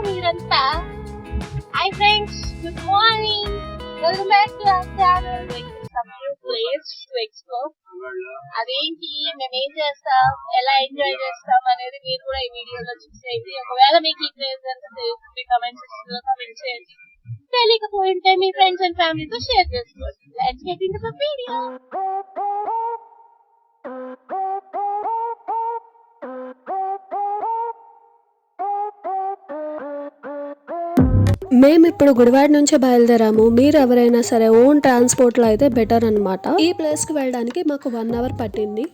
మీరంతా. Hi friends, good morning. Welcome back to our channel. Some new place to explore. అదేంటి, మేము ఏం చేస్తాం, ఎలా ఎంజాయ్ చేస్తాం అనేది మీరు కూడా ఈ వీడియోలో చూసేయండి. ఒకవేళ మీకు ఈ ప్లేస్ కనుక తెలుస్తుంది కామెంట్ సెక్షన్ లో కామెంట్ చేయండి. తెలియకపోయింటే మీ ఫ్రెండ్స్ అండ్ ఫ్యామిలీతో షేర్ చేసుకోండి. Let's get into the video. మేము ఇప్పుడు గుడివాడ నుంచి బయలుదేరాము. మీరు ఎవరైనా సరే ఓన్ ట్రాన్స్పోర్ట్లో అయితే బెటర్ అనమాట. ఈ ప్లేస్కి వెళ్ళడానికి మాకు 1 అవర్ పట్టింది.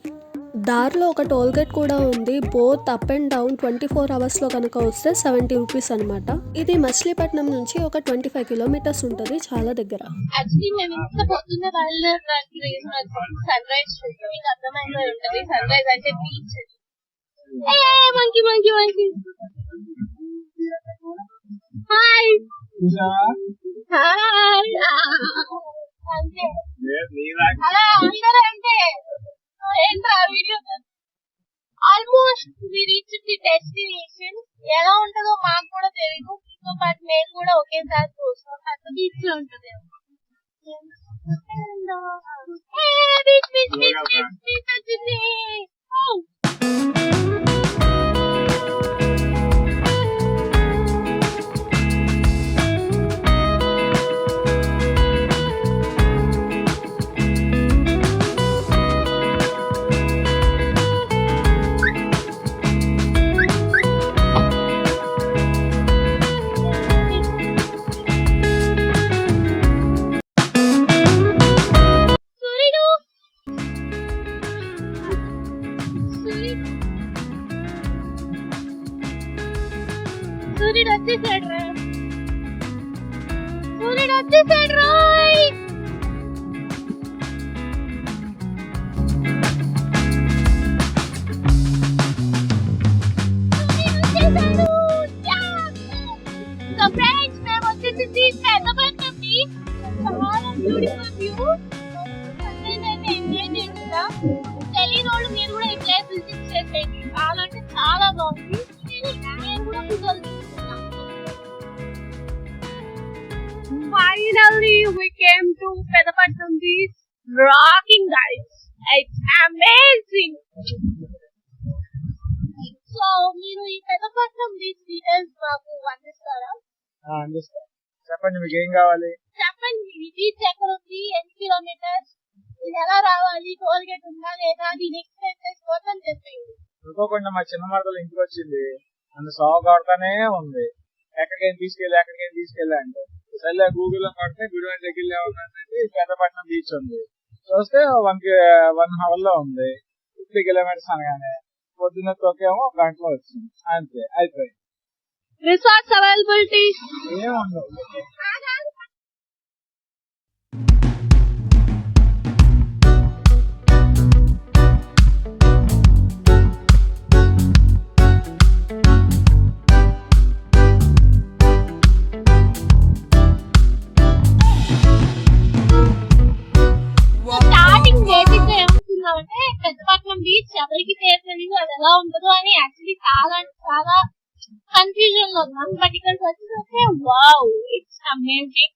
దారిలో ఒక టోల్ గేట్ కూడా ఉంది. బోత్ అప్ అండ్ డౌన్ 24 అవర్స్లో కనుక వస్తే 70 రూపీస్ అనమాట. ఇది మచిలీపట్నం నుంచి ఒక 25 కిలోమీటర్స్ ఉంటుంది, చాలా దగ్గర. యాక్చువల్లీ మేము ఇంత పొద్దున్న వెళ్ళడానికి రీజన్ సన్ రైజ్ చూస్తాం. మీకు అర్థమైందో ఉంటుంది, సన్ రైజ్ అంటే beach. Monkey monkey monkey. Hi hi. అంతే అలా అందరూ అంటే ఏంట్రా video. Almost we reach the destination. ఎలా ఉంటుందో మాకు కూడా తెలియదు. మీతో పాటు మేము కూడా ఒకేసారి చూస్తాం. పెద్ద బీచ్ లో ఉంటుంది. సూర్యుడు వచ్చేసాడు రా. సూర్యుడు వచ్చేసాడు రాయ్. సో ఫ్రెండ్స్, మేము వచ్చేసి పెద్దపట్నం బీచ్. చాలా బ్యూటిఫుల్ వ్యూ. నేనైతే ఎంజాయ్ చేస్తున్నా. తెలియని వాళ్ళు మీరు కూడా ఈ ప్లేస్ విజిట్ చేసేయండి. చాలా అంటే చాలా బాగుంది. నేను కూడా కుదరదు. Finally, we came to Pedapatnam Beach. Rocking, guys! It's amazing. So, మీరు ఈ పెదపట్నం బీచ్ డీటెయిల్స్ మాకు అందిస్తారా? అందిస్తాను. చెప్పండి, మీకు ఏం కావాలి? చెప్పండి. ఈ బీచ్ ఎక్కడ ఉంది, ఎన్ని కిలోమీటర్స్, ఇది ఎలా రావాలి, టోల్ గేట్ ఉందా లేదా, దీని ఎక్స్పెన్సెస్ మొత్తం చెప్పండి. అనుకోకుండా మా చిన్న మరదలు ఇంటికి వచ్చింది, నన్ను సాగు కొడతానే ఉంది. ఎక్కడికైనా తీసుకెళ్ళి అంటే సరే గూగుల్లో కొడితే గుడివాడ దగ్గర ఉందంటే పెద్దపట్నం బీచ్ ఉంది. చూస్తే 1 అవర్ లో ఉంది. 50 కిలోమీటర్స్ అనగానే పొద్దున్న తోకేమో 1 గంటలో వచ్చింది. అంతే, అయిపోయింది. రిసార్ట్స్ అవైలబిలిటీ ఏముండవు. అంటే పెద్దపట్నం బీచ్ ఎవరికి తెలియదు అది ఎలా ఉంటుందో అని. యాక్చువల్లీ చాలా చాలా కన్ఫ్యూజన్ లో ఉన్నాం. బట్ ఇక్కడికి వచ్చేస్తే వావ్, ఇట్స్ అమేజింగ్.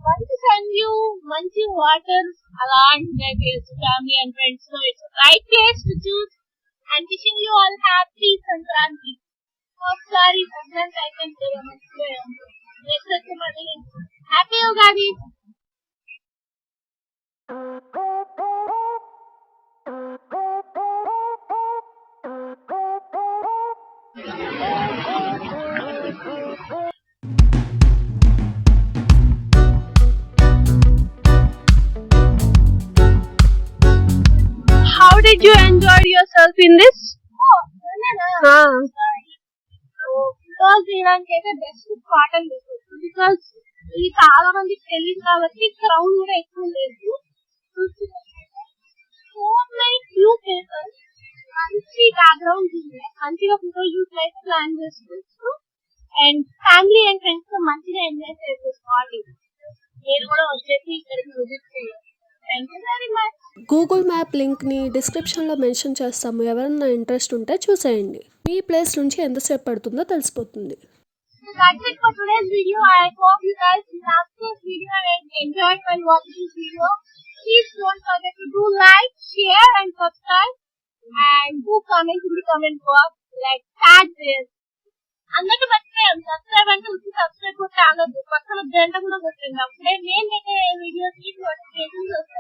మంచి సన్ వ్యూ, మంచి వాటర్, అలాంటి ఫ్యామిలీ అండ్ ఫ్రెండ్స్ తో it's right place to choose. And wishing you all happy Sankranti. ఒకసారి సంక్రాంతి అయితే నెక్స్ట్ వచ్చే మళ్ళీ happy Ugadi. How did you enjoy yourself in this? Because ఇలాంటికైతే బెస్ట్ పాటలు బికాస్ ఇది చాలా మందికి తెలియదు కాబట్టి క్రౌడ్ కూడా ఎక్కువ లేదు. ఫ్యూ పేపర్స్, మంచి బ్యాక్గ్రౌండ్ ఉంది, మంచిగా ఫోటో షూట్ అయితే ప్లాన్ చేసుకోవచ్చు. అండ్ ఫ్యామిలీ అండ్ ఫ్రెండ్స్ తో మంచిగా ఎంజాయ్ చేసుకోవాలి. మీరు కూడా వచ్చేసి ఇక్కడికి విజిట్ చేయాలి. గూగుల్ మ్యాప్ లింక్ని డిస్క్రిప్షన్లో మెన్షన్ చేస్తాము. ఎవరైనా ఇంట్రెస్ట్ ఉంటే చూసేయండి. మీ ప్లేస్ నుంచి ఎంతసేపు పడుతుందో తెలిసిపోతుంది. So that's it for today's video. I hope you guys loved this video and enjoyed while watching this video. Please don't forget to do like, share and subscribe. And do comment in the comment box. Like tag this. అందరికీ మర్చిపోయాం subscribe అంటే వచ్చి subscribe కూడా అనొద్దు పక్కన గంట కూడా కొట్టండి అప్పుడే నేను వీడియోస్ నోటిఫికేషన్స్ వస్తాయి